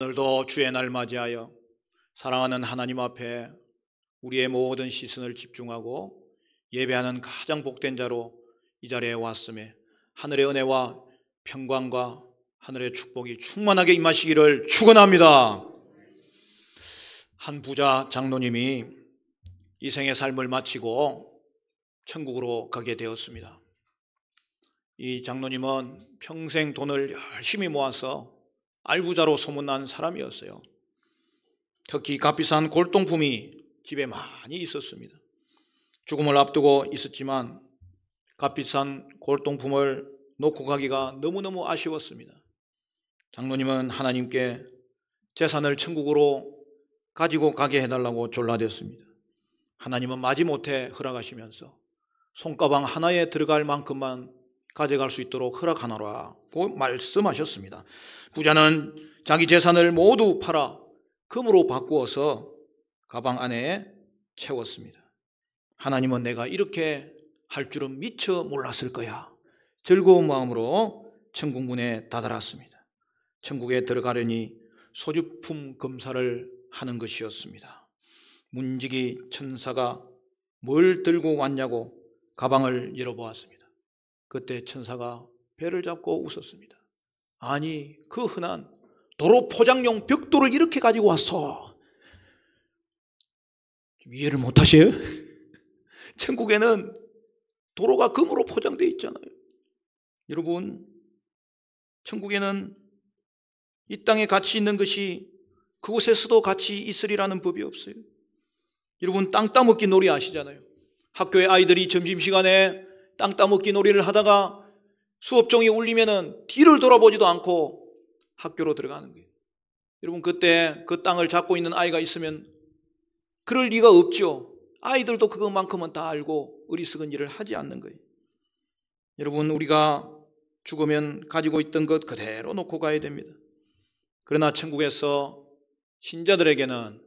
오늘도 주의 날 맞이하여 사랑하는 하나님 앞에 우리의 모든 시선을 집중하고 예배하는 가장 복된 자로 이 자리에 왔음에 하늘의 은혜와 평강과 하늘의 축복이 충만하게 임하시기를 축원합니다. 한 부자 장로님이 이 생의 삶을 마치고 천국으로 가게 되었습니다. 이 장로님은 평생 돈을 열심히 모아서 알부자로 소문난 사람이었어요. 특히 값비싼 골동품이 집에 많이 있었습니다. 죽음을 앞두고 있었지만 값비싼 골동품을 놓고 가기가 너무너무 아쉬웠습니다. 장로님은 하나님께 재산을 천국으로 가지고 가게 해달라고 졸라댔습니다. 하나님은 마지못해 허락하시면서 손가방 하나에 들어갈 만큼만 가져갈 수 있도록 허락하노라고 말씀하셨습니다. 부자는 자기 재산을 모두 팔아 금으로 바꾸어서 가방 안에 채웠습니다. 하나님은 내가 이렇게 할 줄은 미처 몰랐을 거야. 즐거운 마음으로 천국 문에 다다랐습니다. 천국에 들어가려니 소지품 검사를 하는 것이었습니다. 문지기 천사가 뭘 들고 왔냐고 가방을 열어보았습니다. 그때 천사가 배를 잡고 웃었습니다. 아니, 그 흔한 도로 포장용 벽돌을 이렇게 가지고 왔어. 좀 이해를 못하세요? 천국에는 도로가 금으로 포장되어 있잖아요. 여러분, 천국에는 이 땅에 가치 있는 것이 그곳에서도 가치 있으리라는 법이 없어요. 여러분, 땅 따먹기 놀이 아시잖아요. 학교에 아이들이 점심시간에 땅 따먹기 놀이를 하다가 수업종이 울리면은 뒤를 돌아보지도 않고 학교로 들어가는 거예요. 여러분, 그때 그 땅을 잡고 있는 아이가 있으면 그럴 리가 없죠. 아이들도 그것만큼은 다 알고 어리석은 일을 하지 않는 거예요. 여러분, 우리가 죽으면 가지고 있던 것 그대로 놓고 가야 됩니다. 그러나 천국에서 신자들에게는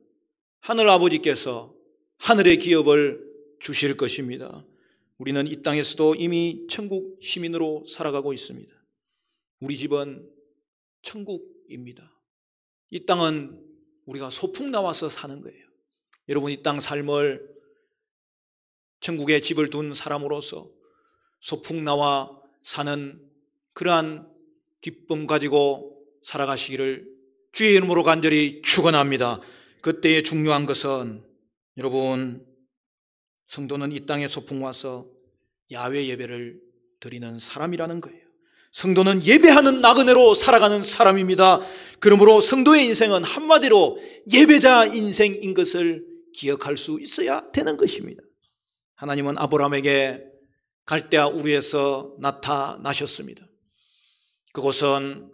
하늘 아버지께서 하늘의 기업을 주실 것입니다. 우리는 이 땅에서도 이미 천국 시민으로 살아가고 있습니다. 우리 집은 천국입니다. 이 땅은 우리가 소풍 나와서 사는 거예요. 여러분, 이 땅 삶을 천국에 집을 둔 사람으로서 소풍 나와 사는 그러한 기쁨 가지고 살아가시기를 주의 이름으로 간절히 축원합니다. 그때의 중요한 것은 여러분, 성도는 이 땅에 소풍 와서 야외 예배를 드리는 사람이라는 거예요. 성도는 예배하는 나그네로 살아가는 사람입니다. 그러므로 성도의 인생은 한마디로 예배자 인생인 것을 기억할 수 있어야 되는 것입니다. 하나님은 아브라함에게 갈대아 우르에서 나타나셨습니다. 그곳은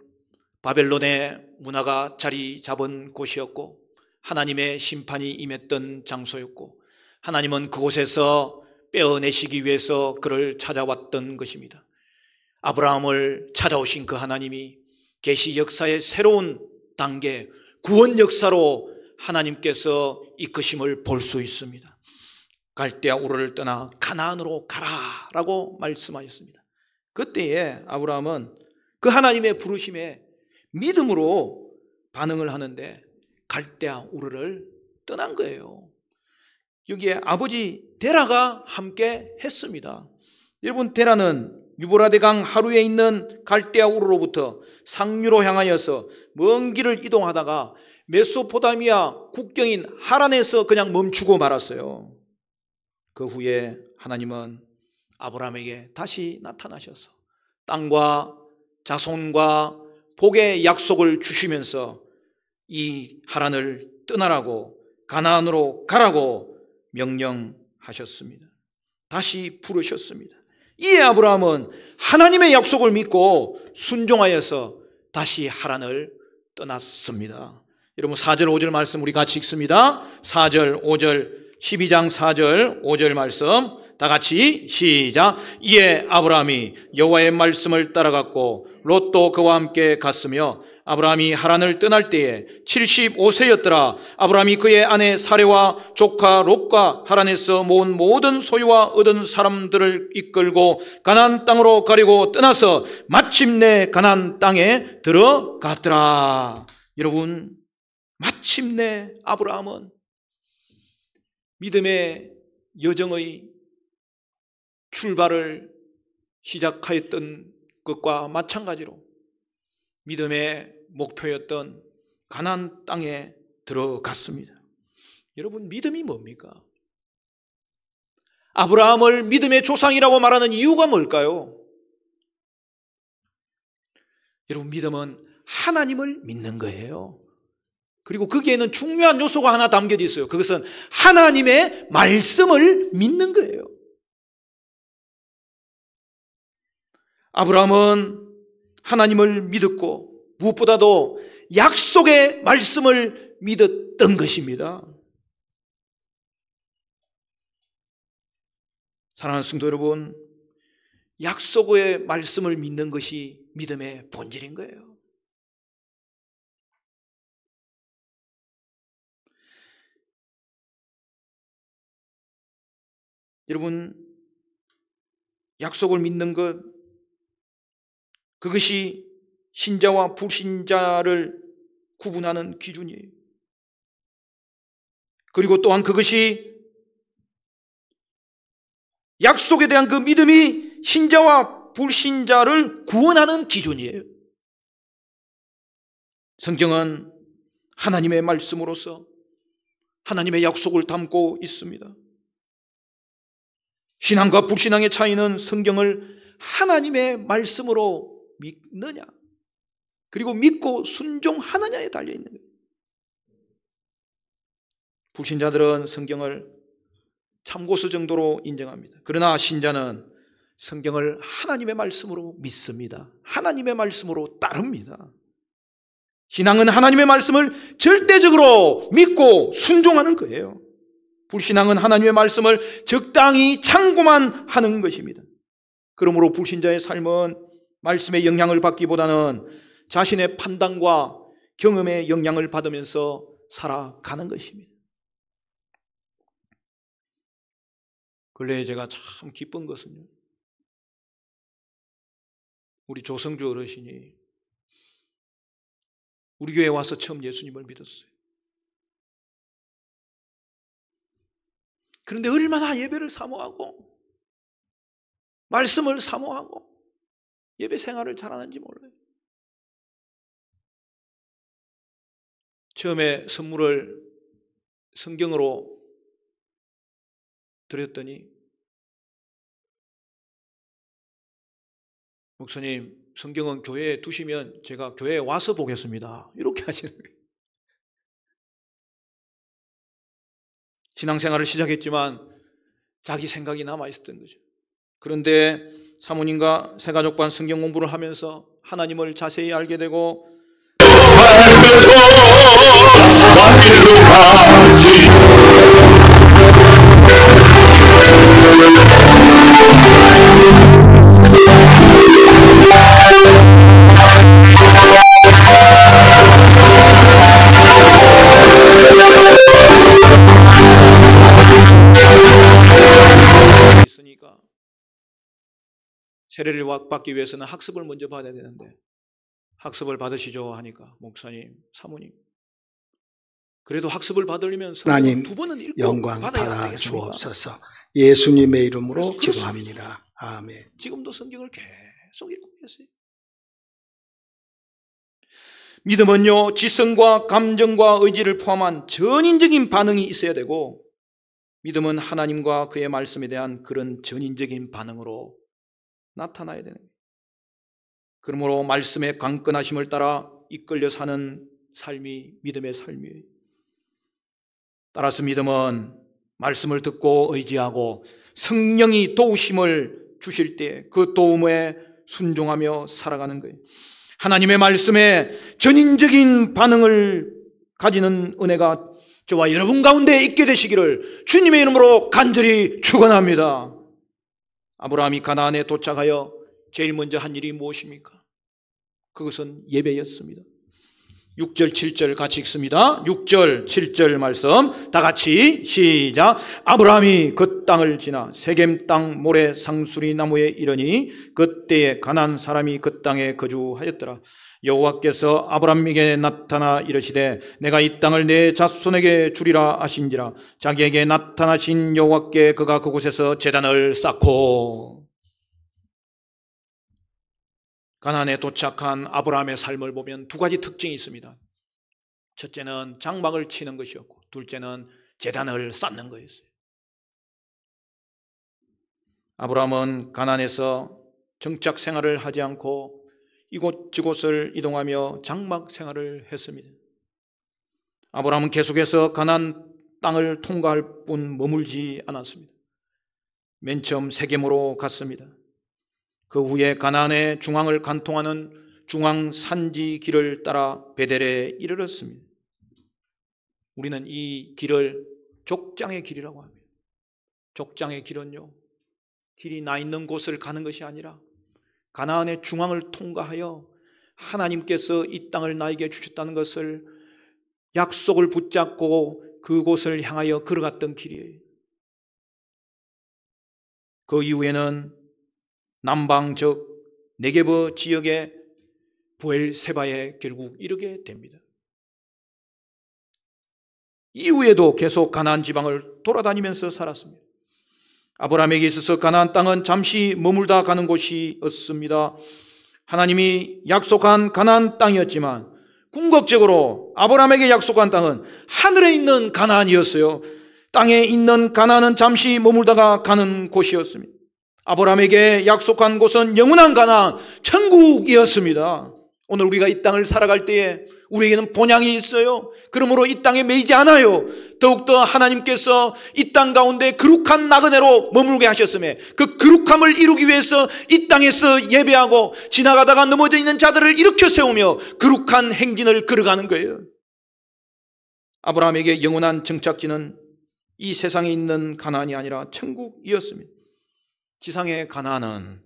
바벨론의 문화가 자리 잡은 곳이었고 하나님의 심판이 임했던 장소였고 하나님은 그곳에서 빼어내시기 위해서 그를 찾아왔던 것입니다. 아브라함을 찾아오신 그 하나님이 계시 역사의 새로운 단계, 구원 역사로 하나님께서 이끄심을 볼 수 있습니다. 갈대아 우르를 떠나 가나안으로 가라라고 말씀하셨습니다. 그때에 아브라함은 그 하나님의 부르심에 믿음으로 반응을 하는데 갈대아 우르를 떠난 거예요. 여기에 아버지 데라가 함께 했습니다. 여러분, 데라는 유브라데강 하루에 있는 갈대아 우르로부터 상류로 향하여서 먼 길을 이동하다가 메소포타미아 국경인 하란에서 그냥 멈추고 말았어요. 그 후에 하나님은 아브라함에게 다시 나타나셔서 땅과 자손과 복의 약속을 주시면서 이 하란을 떠나라고 가나안으로 가라고 명령하셨습니다. 다시 부르셨습니다. 이에 아브라함은 하나님의 약속을 믿고 순종하여서 다시 하란을 떠났습니다. 여러분, 4절 5절 말씀 우리 같이 읽습니다. 4절 5절 12장 4절 5절 말씀 다 같이 시작. 이에 아브라함이 여호와의 말씀을 따라갔고 롯도 그와 함께 갔으며 아브라함이 하란을 떠날 때에 75세였더라. 아브라함이 그의 아내 사레와 조카 롯과 하란에서 모은 모든 소유와 얻은 사람들을 이끌고 가나안 땅으로 가려고 떠나서 마침내 가나안 땅에 들어갔더라. 여러분, 마침내 아브라함은 믿음의 여정의 출발을 시작하였던 것과 마찬가지로 믿음의 목표였던 가나안 땅에 들어갔습니다. 여러분, 믿음이 뭡니까? 아브라함을 믿음의 조상이라고 말하는 이유가 뭘까요? 여러분, 믿음은 하나님을 믿는 거예요. 그리고 거기에는 중요한 요소가 하나 담겨져 있어요. 그것은 하나님의 말씀을 믿는 거예요. 아브라함은 하나님을 믿었고 무엇보다도 약속의 말씀을 믿었던 것입니다. 사랑하는 성도 여러분, 약속의 말씀을 믿는 것이 믿음의 본질인 거예요. 여러분, 약속을 믿는 것, 그것이 신자와 불신자를 구분하는 기준이에요. 그리고 또한 그것이 약속에 대한 그 믿음이 신자와 불신자를 구원하는 기준이에요. 성경은 하나님의 말씀으로서 하나님의 약속을 담고 있습니다. 신앙과 불신앙의 차이는 성경을 하나님의 말씀으로 믿느냐, 그리고 믿고 순종하느냐에 달려있는 거예요. 불신자들은 성경을 참고서 정도로 인정합니다. 그러나 신자는 성경을 하나님의 말씀으로 믿습니다. 하나님의 말씀으로 따릅니다. 신앙은 하나님의 말씀을 절대적으로 믿고 순종하는 거예요. 불신앙은 하나님의 말씀을 적당히 참고만 하는 것입니다. 그러므로 불신자의 삶은 말씀의 영향을 받기보다는 자신의 판단과 경험의 영향을 받으면서 살아가는 것입니다. 근래에 제가 참 기쁜 것은요, 우리 조성주 어르신이 우리 교회에 와서 처음 예수님을 믿었어요. 그런데 얼마나 예배를 사모하고 말씀을 사모하고 예배 생활을 잘하는지 몰라요. 처음에 선물을 성경으로 드렸더니, 목사님, 성경은 교회에 두시면 제가 교회에 와서 보겠습니다, 이렇게 하시는 거예요. 신앙생활을 시작했지만 자기 생각이 남아있었던 거죠. 그런데 사모님과 새가족반 성경 공부를 하면서 하나님을 자세히 알게 되고, 있으니까 세례를 받기 위해서는 학습을 먼저 받아야 되는데, 학습을 받으시죠 하니까, 목사님, 사모님, 그래도 학습을 받으려면 하나님 두 번은 읽고 영광 받아야 받아 되겠습니까? 주옵소서. 예수님의 이름으로 기도합니다. 아멘. 지금도 성경을 계속 읽고 계세요. 믿음은요, 지성과 감정과 의지를 포함한 전인적인 반응이 있어야 되고, 믿음은 하나님과 그의 말씀에 대한 그런 전인적인 반응으로 나타나야 되는 거예요. 그러므로 말씀의 강건하심을 따라 이끌려 사는 삶이 믿음의 삶이에요. 따라서 믿음은 말씀을 듣고 의지하고 성령이 도우심을 주실 때 그 도움에 순종하며 살아가는 거예요. 하나님의 말씀에 전인적인 반응을 가지는 은혜가 저와 여러분 가운데 있게 되시기를 주님의 이름으로 간절히 축원합니다. 아브라함이 가나안에 도착하여 제일 먼저 한 일이 무엇입니까? 그것은 예배였습니다. 6절 7절 같이 읽습니다. 6절 7절 말씀 다 같이 시작. 아브라함이 그 땅을 지나 세겜 땅 모래 상수리 나무에 이르니 그때에 가나안 사람이 그 땅에 거주하였더라. 여호와께서 아브라함에게 나타나 이르시되 내가 이 땅을 내 자손에게 주리라 하신지라. 자기에게 나타나신 여호와께 그가 그곳에서 제단을 쌓고. 가나안에 도착한 아브라함의 삶을 보면 두 가지 특징이 있습니다. 첫째는 장막을 치는 것이었고, 둘째는 제단을 쌓는 거였어요. 아브라함은 가나안에서 정착 생활을 하지 않고 이곳저곳을 이동하며 장막 생활을 했습니다. 아브라함은 계속해서 가나안 땅을 통과할 뿐 머물지 않았습니다. 맨 처음 세겜으로 갔습니다. 그 후에 가나안의 중앙을 관통하는 중앙 산지 길을 따라 베델에 이르렀습니다. 우리는 이 길을 족장의 길이라고 합니다. 족장의 길은요, 길이 나 있는 곳을 가는 것이 아니라 가나안의 중앙을 통과하여 하나님께서 이 땅을 나에게 주셨다는 것을 약속을 붙잡고 그곳을 향하여 걸어갔던 길이에요. 그 이후에는 남방 즉 네게브 지역의 부엘세바에 결국 이르게 됩니다. 이후에도 계속 가나안 지방을 돌아다니면서 살았습니다. 아브라함에게 있어서 가나안 땅은 잠시 머물다 가는 곳이었습니다. 하나님이 약속한 가나안 땅이었지만 궁극적으로 아브라함에게 약속한 땅은 하늘에 있는 가나안이었어요. 땅에 있는 가나안은 잠시 머물다가 가는 곳이었습니다. 아브라함에게 약속한 곳은 영원한 가나안, 천국이었습니다. 오늘 우리가 이 땅을 살아갈 때에 우리에게는 본향이 있어요. 그러므로 이 땅에 매이지 않아요. 더욱더 하나님께서 이 땅 가운데 거룩한 나그네로 머물게 하셨음에 그 거룩함을 이루기 위해서 이 땅에서 예배하고 지나가다가 넘어져 있는 자들을 일으켜 세우며 거룩한 행진을 걸어가는 거예요. 아브라함에게 영원한 정착지는 이 세상에 있는 가나안이 아니라 천국이었습니다. 지상의 가나안은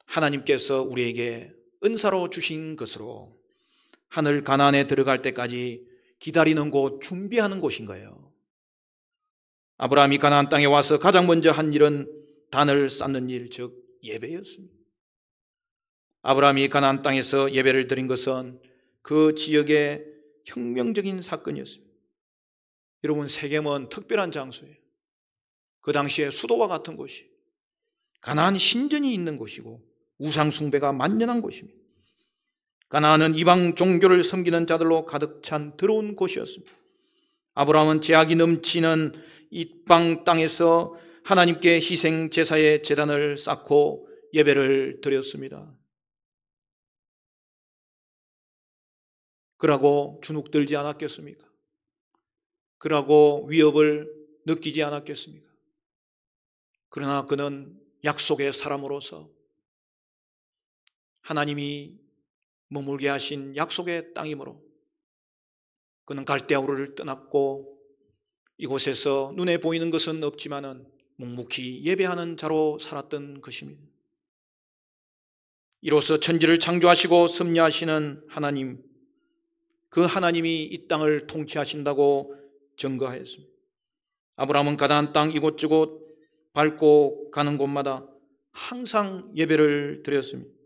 하나님께서 우리에게 은사로 주신 것으로 하늘 가나안에 들어갈 때까지 기다리는 곳, 준비하는 곳인 거예요. 아브라함이 가나안 땅에 와서 가장 먼저 한 일은 단을 쌓는 일, 즉 예배였습니다. 아브라함이 가나안 땅에서 예배를 드린 것은 그 지역의 혁명적인 사건이었습니다. 여러분, 세겜은 특별한 장소예요. 그 당시에 수도와 같은 곳이 가나안 신전이 있는 곳이고 우상 숭배가 만연한 곳입니다. 가나안은 이방 종교를 섬기는 자들로 가득 찬 더러운 곳이었습니다. 아브라함은 제약이 넘치는 이방 땅에서 하나님께 희생 제사의 제단을 쌓고 예배를 드렸습니다. 그러고 주눅들지 않았겠습니까? 그러고 위협을 느끼지 않았겠습니까? 그러나 그는 약속의 사람으로서 하나님이 머물게 하신 약속의 땅이므로 그는 갈대아우르를 떠났고 이곳에서 눈에 보이는 것은 없지만은 묵묵히 예배하는 자로 살았던 것입니다. 이로써 천지를 창조하시고 섭리하시는 하나님, 그 하나님이 이 땅을 통치하신다고 증거하였습니다. 아브라함은 가나안 땅 이곳저곳 밟고 가는 곳마다 항상 예배를 드렸습니다.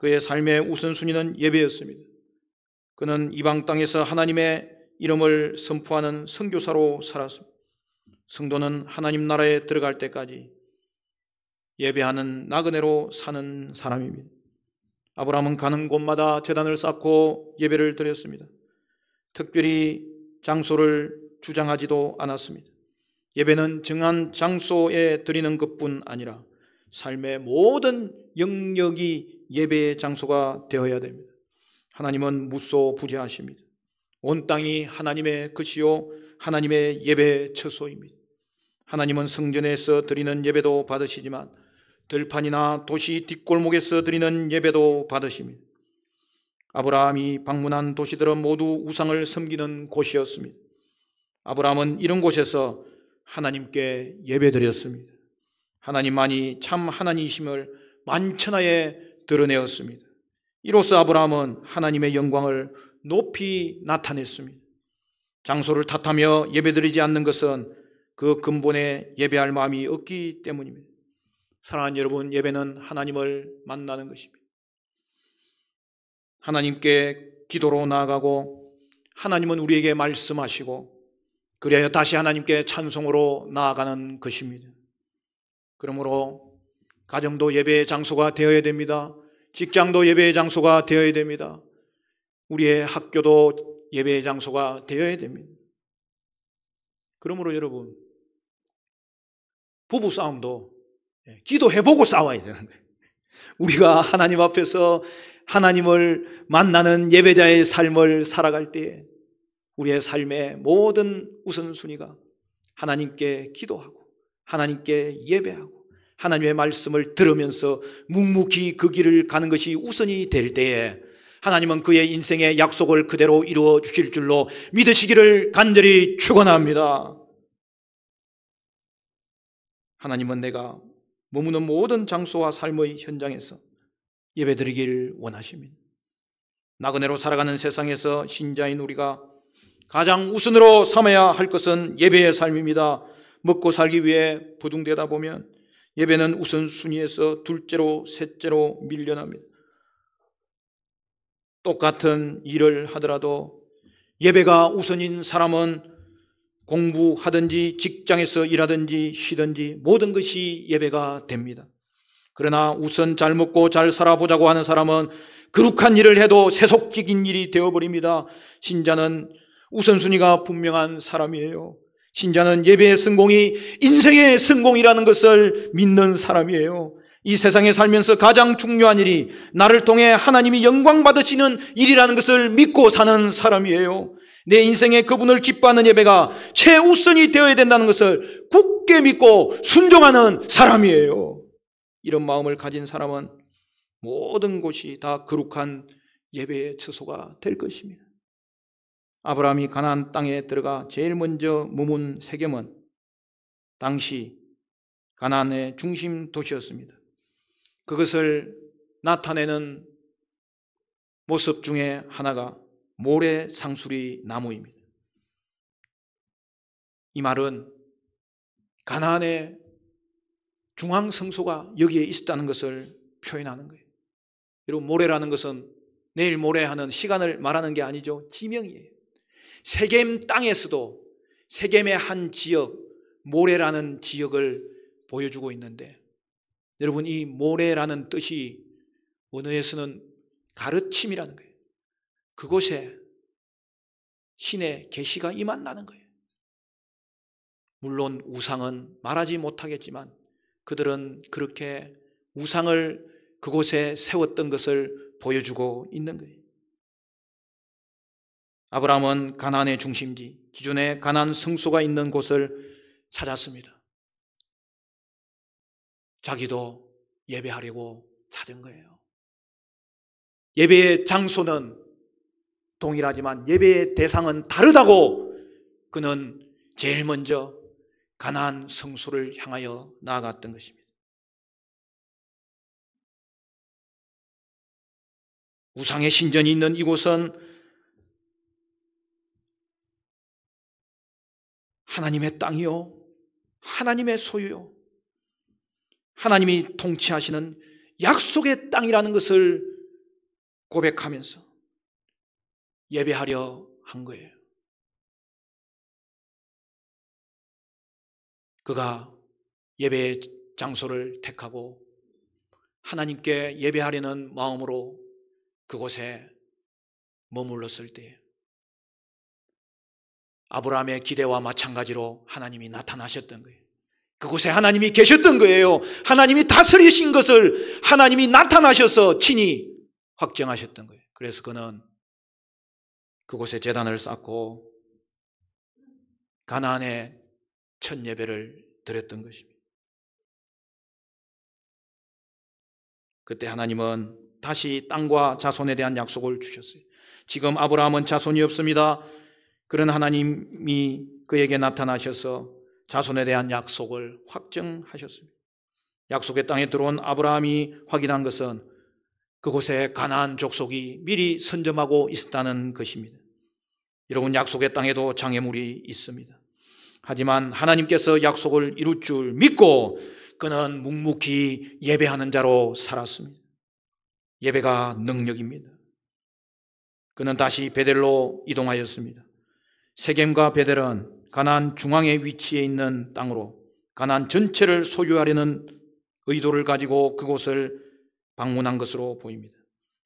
그의 삶의 우선순위는 예배였습니다. 그는 이방 땅에서 하나님의 이름을 선포하는 선교사로 살았습니다. 성도는 하나님 나라에 들어갈 때까지 예배하는 나그네로 사는 사람입니다. 아브라함은 가는 곳마다 제단을 쌓고 예배를 드렸습니다. 특별히 장소를 주장하지도 않았습니다. 예배는 정한 장소에 드리는 것뿐 아니라 삶의 모든 영역이 예배의 장소가 되어야 됩니다. 하나님은 무소부재하십니다. 온 땅이 하나님의 것이요 하나님의 예배 처소입니다. 하나님은 성전에서 드리는 예배도 받으시지만 들판이나 도시 뒷골목에서 드리는 예배도 받으십니다. 아브라함이 방문한 도시들은 모두 우상을 섬기는 곳이었습니다. 아브라함은 이런 곳에서 하나님께 예배드렸습니다. 하나님만이 참 하나님이심을 만천하에 드러내었습니다. 이로써 아브라함은 하나님의 영광을 높이 나타냈습니다. 장소를 탓하며 예배드리지 않는 것은 그 근본에 예배할 마음이 없기 때문입니다. 사랑하는 여러분, 예배는 하나님을 만나는 것입니다. 하나님께 기도로 나아가고 하나님은 우리에게 말씀하시고 그래야 다시 하나님께 찬송으로 나아가는 것입니다. 그러므로 가정도 예배의 장소가 되어야 됩니다. 직장도 예배의 장소가 되어야 됩니다. 우리의 학교도 예배의 장소가 되어야 됩니다. 그러므로 여러분, 부부싸움도 기도해보고 싸워야 되는 거예요. 우리가 하나님 앞에서 하나님을 만나는 예배자의 삶을 살아갈 때에 우리의 삶의 모든 우선순위가 하나님께 기도하고 하나님께 예배하고 하나님의 말씀을 들으면서 묵묵히 그 길을 가는 것이 우선이 될 때에 하나님은 그의 인생의 약속을 그대로 이루어 주실 줄로 믿으시기를 간절히 축원합니다. 하나님은 내가 머무는 모든 장소와 삶의 현장에서 예배드리길 원하십니다. 나그네로 살아가는 세상에서 신자인 우리가 가장 우선으로 삼아야 할 것은 예배의 삶입니다. 먹고 살기 위해 부둥대다 보면 예배는 우선순위에서 둘째로 셋째로 밀려납니다. 똑같은 일을 하더라도 예배가 우선인 사람은 공부하든지 직장에서 일하든지 쉬든지 모든 것이 예배가 됩니다. 그러나 우선 잘 먹고 잘 살아보자고 하는 사람은 거룩한 일을 해도 세속적인 일이 되어버립니다. 신자는 우선순위가 분명한 사람이에요. 신자는 예배의 성공이 인생의 성공이라는 것을 믿는 사람이에요. 이 세상에 살면서 가장 중요한 일이 나를 통해 하나님이 영광 받으시는 일이라는 것을 믿고 사는 사람이에요. 내 인생에 그분을 기뻐하는 예배가 최우선이 되어야 된다는 것을 굳게 믿고 순종하는 사람이에요. 이런 마음을 가진 사람은 모든 곳이 다 거룩한 예배의 처소가 될 것입니다. 아브라함이 가나안 땅에 들어가 제일 먼저 머문 세겜은 당시 가나안의 중심 도시였습니다. 그것을 나타내는 모습 중에 하나가 모래 상수리 나무입니다. 이 말은 가나안의 중앙성소가 여기에 있었다는 것을 표현하는 거예요. 여러분, 모래라는 것은 내일 모레 하는 시간을 말하는 게 아니죠. 지명이에요. 세겜 땅에서도 세겜의 한 지역, 모래라는 지역을 보여주고 있는데, 여러분, 이 모래라는 뜻이 원어에서는 가르침이라는 거예요. 그곳에 신의 계시가 임한다는 거예요. 물론 우상은 말하지 못하겠지만 그들은 그렇게 우상을 그곳에 세웠던 것을 보여주고 있는 거예요. 아브라함은 가나안의 중심지, 기존에 가나안 성소가 있는 곳을 찾았습니다. 자기도 예배하려고 찾은 거예요. 예배의 장소는 동일하지만 예배의 대상은 다르다고 그는 제일 먼저 가나안 성소를 향하여 나아갔던 것입니다. 우상의 신전이 있는 이곳은 하나님의 땅이요, 하나님의 소유요, 하나님이 통치하시는 약속의 땅이라는 것을 고백하면서 예배하려 한 거예요. 그가 예배의 장소를 택하고 하나님께 예배하려는 마음으로 그곳에 머물렀을 때 아브라함의 기대와 마찬가지로 하나님이 나타나셨던 거예요. 그곳에 하나님이 계셨던 거예요. 하나님이 다스리신 것을 하나님이 나타나셔서 친히 확정하셨던 거예요. 그래서 그는 그곳에 제단을 쌓고 가나안에 첫 예배를 드렸던 것입니다. 그때 하나님은 다시 땅과 자손에 대한 약속을 주셨어요. 지금 아브라함은 자손이 없습니다. 그런 하나님이 그에게 나타나셔서 자손에 대한 약속을 확정하셨습니다. 약속의 땅에 들어온 아브라함이 확인한 것은 그곳에 가나안 족속이 미리 선점하고 있었다는 것입니다. 여러분, 약속의 땅에도 장애물이 있습니다. 하지만 하나님께서 약속을 이룰 줄 믿고 그는 묵묵히 예배하는 자로 살았습니다. 예배가 능력입니다. 그는 다시 베델로 이동하였습니다. 세겜과 베델은 가나안 중앙에 위치해 있는 땅으로 가나안 전체를 소유하려는 의도를 가지고 그곳을 방문한 것으로 보입니다.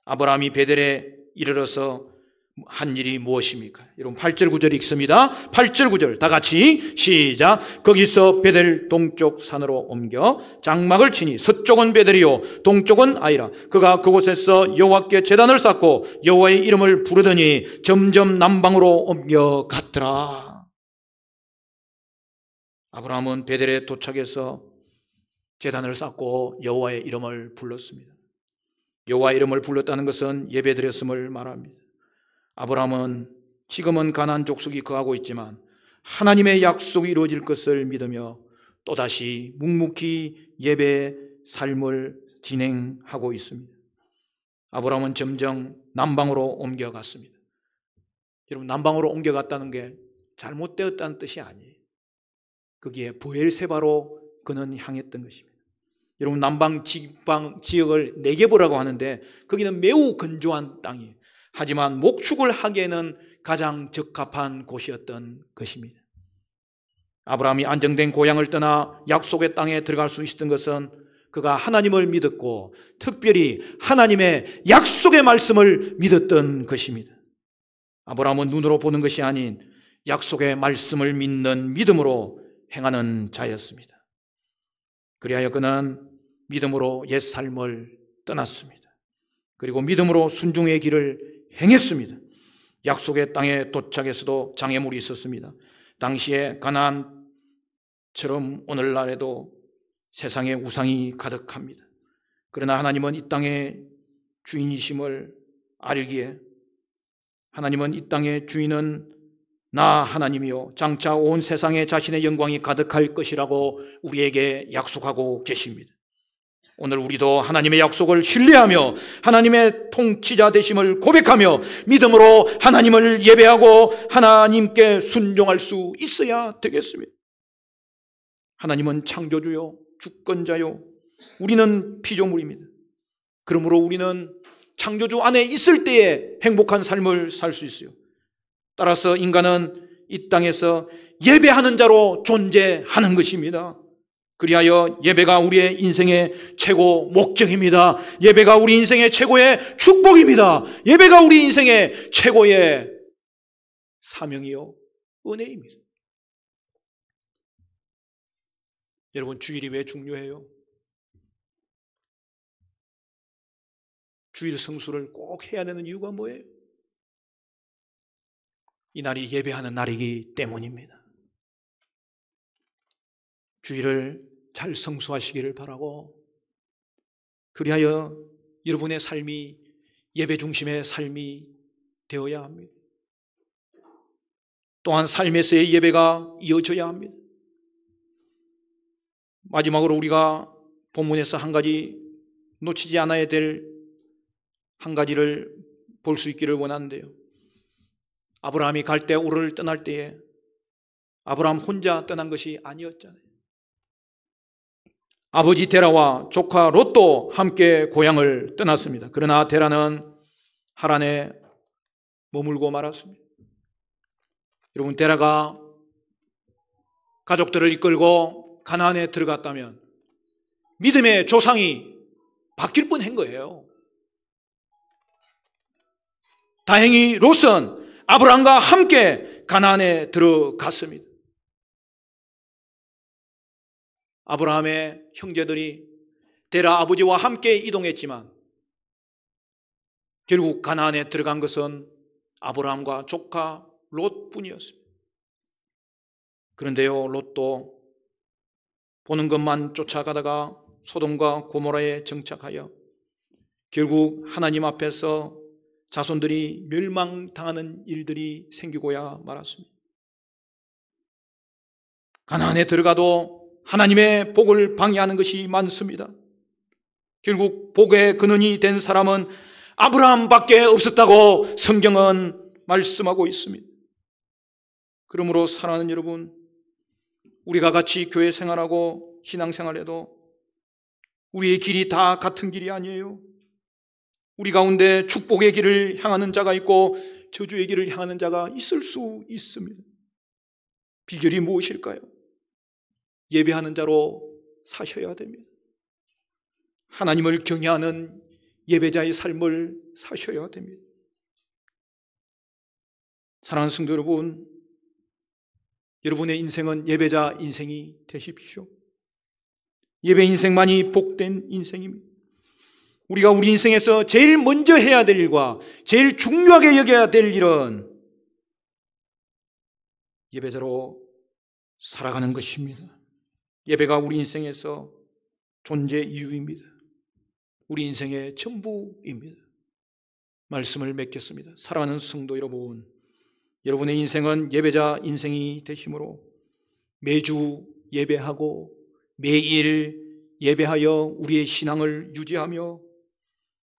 아브라함이 베델에 이르러서 한 일이 무엇입니까? 여러분 8절 9절 읽습니다. 8절 9절 다 같이 시작. 거기서 베델 동쪽 산으로 옮겨 장막을 치니 서쪽은 베델이요 동쪽은 아이라. 그가 그곳에서 여호와께 제단을 쌓고 여호와의 이름을 부르더니 점점 남방으로 옮겨갔더라. 아브라함은 베델에 도착해서 제단을 쌓고 여호와의 이름을 불렀습니다. 여호와의 이름을 불렀다는 것은 예배드렸음을 말합니다. 아브라함은 지금은 가나안 족속이 거하고 있지만 하나님의 약속이 이루어질 것을 믿으며 또다시 묵묵히 예배 삶을 진행하고 있습니다. 아브라함은 점점 남방으로 옮겨갔습니다. 여러분 남방으로 옮겨갔다는 게 잘못되었다는 뜻이 아니에요. 거기에 브엘세바로 그는 향했던 것입니다. 여러분 남방 지역을 네게보라고 하는데 거기는 매우 건조한 땅이에요. 하지만 목축을 하기에는 가장 적합한 곳이었던 것입니다. 아브라함이 안정된 고향을 떠나 약속의 땅에 들어갈 수 있었던 것은 그가 하나님을 믿었고 특별히 하나님의 약속의 말씀을 믿었던 것입니다. 아브라함은 눈으로 보는 것이 아닌 약속의 말씀을 믿는 믿음으로 행하는 자였습니다. 그리하여 그는 믿음으로 옛삶을 떠났습니다. 그리고 믿음으로 순종의 길을 행했습니다. 약속의 땅에 도착해서도 장애물이 있었습니다. 당시에 가나안처럼 오늘날에도 세상에 우상이 가득합니다. 그러나 하나님은 이 땅의 주인이심을 알기에 하나님은 이 땅의 주인은 나 하나님이요 장차 온 세상에 자신의 영광이 가득할 것이라고 우리에게 약속하고 계십니다. 오늘 우리도 하나님의 약속을 신뢰하며 하나님의 통치자 되심을 고백하며 믿음으로 하나님을 예배하고 하나님께 순종할 수 있어야 되겠습니다. 하나님은 창조주요 주권자요 우리는 피조물입니다. 그러므로 우리는 창조주 안에 있을 때에 행복한 삶을 살 수 있어요. 따라서 인간은 이 땅에서 예배하는 자로 존재하는 것입니다. 그리하여 예배가 우리의 인생의 최고 목적입니다. 예배가 우리 인생의 최고의 축복입니다. 예배가 우리 인생의 최고의 사명이요 은혜입니다. 여러분 주일이 왜 중요해요? 주일 성수를 꼭 해야 되는 이유가 뭐예요? 이 날이 예배하는 날이기 때문입니다. 주일을 잘 성수하시기를 바라고 그리하여 여러분의 삶이 예배 중심의 삶이 되어야 합니다. 또한 삶에서의 예배가 이어져야 합니다. 마지막으로 우리가 본문에서 한 가지 놓치지 않아야 될 한 가지를 볼 수 있기를 원하는데요. 아브라함이 갈 때 우르를 떠날 때에 아브라함 혼자 떠난 것이 아니었잖아요. 아버지 데라와 조카 롯도 함께 고향을 떠났습니다. 그러나 데라는 하란에 머물고 말았습니다. 여러분 데라가 가족들을 이끌고 가나안에 들어갔다면 믿음의 조상이 바뀔 뻔한 거예요. 다행히 롯은 아브라함과 함께 가나안에 들어갔습니다. 아브라함의 형제들이 데라 아버지와 함께 이동했지만 결국 가나안에 들어간 것은 아브라함과 조카 롯뿐이었습니다. 그런데요, 롯도 보는 것만 쫓아가다가 소돔과 고모라에 정착하여 결국 하나님 앞에서 자손들이 멸망당하는 일들이 생기고야 말았습니다. 가나안에 들어가도 하나님의 복을 방해하는 것이 많습니다. 결국 복의 근원이 된 사람은 아브라함밖에 없었다고 성경은 말씀하고 있습니다. 그러므로 사랑하는 여러분, 우리가 같이 교회 생활하고 신앙생활해도 우리의 길이 다 같은 길이 아니에요. 우리 가운데 축복의 길을 향하는 자가 있고 저주의 길을 향하는 자가 있을 수 있습니다. 비결이 무엇일까요? 예배하는 자로 사셔야 됩니다. 하나님을 경외하는 예배자의 삶을 사셔야 됩니다. 사랑하는 성도 여러분, 여러분의 인생은 예배자 인생이 되십시오. 예배 인생만이 복된 인생입니다. 우리가 우리 인생에서 제일 먼저 해야 될 일과 제일 중요하게 여겨야 될 일은 예배자로 살아가는 것입니다. 예배가 우리 인생에서 존재 이유입니다. 우리 인생의 전부입니다. 말씀을 맺겠습니다. 사랑하는 성도 여러분, 여러분의 인생은 예배자 인생이 되심으로 매주 예배하고 매일 예배하여 우리의 신앙을 유지하며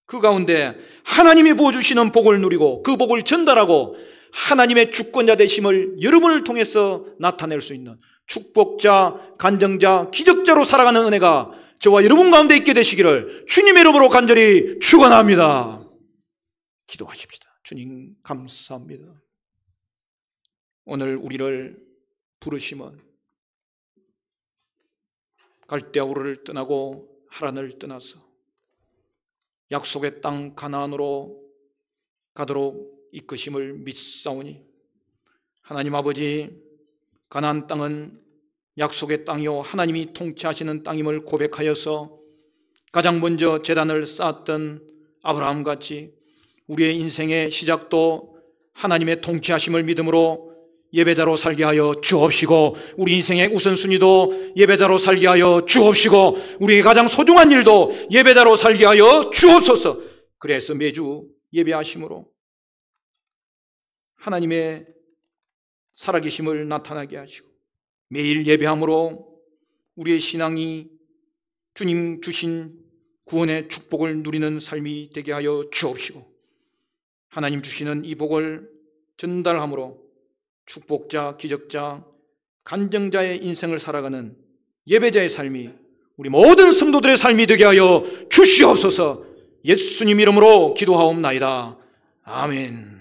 그 가운데 하나님이 부어주시는 복을 누리고 그 복을 전달하고 하나님의 주권자 되심을 여러분을 통해서 나타낼 수 있는 축복자, 간증자, 기적자로 살아가는 은혜가 저와 여러분 가운데 있게 되시기를 주님의 이름으로 간절히 축원합니다. 기도하십시다. 주님 감사합니다. 오늘 우리를 부르심은 갈대아우르를 떠나고 하란을 떠나서 약속의 땅 가나안으로 가도록 이끄심을 믿사오니 하나님 아버지, 가나안 땅은 약속의 땅이요 하나님이 통치하시는 땅임을 고백하여서 가장 먼저 제단을 쌓았던 아브라함같이 우리의 인생의 시작도 하나님의 통치하심을 믿음으로 예배자로 살게 하여 주옵시고 우리 인생의 우선순위도 예배자로 살게 하여 주옵시고 우리의 가장 소중한 일도 예배자로 살게 하여 주옵소서. 그래서 매주 예배하심으로 하나님의 살아계심을 나타나게 하시고 매일 예배함으로 우리의 신앙이 주님 주신 구원의 축복을 누리는 삶이 되게 하여 주옵시고 하나님 주시는 이 복을 전달함으로 축복자, 기적자, 간증자의 인생을 살아가는 예배자의 삶이 우리 모든 성도들의 삶이 되게 하여 주시옵소서. 예수님 이름으로 기도하옵나이다. 아멘.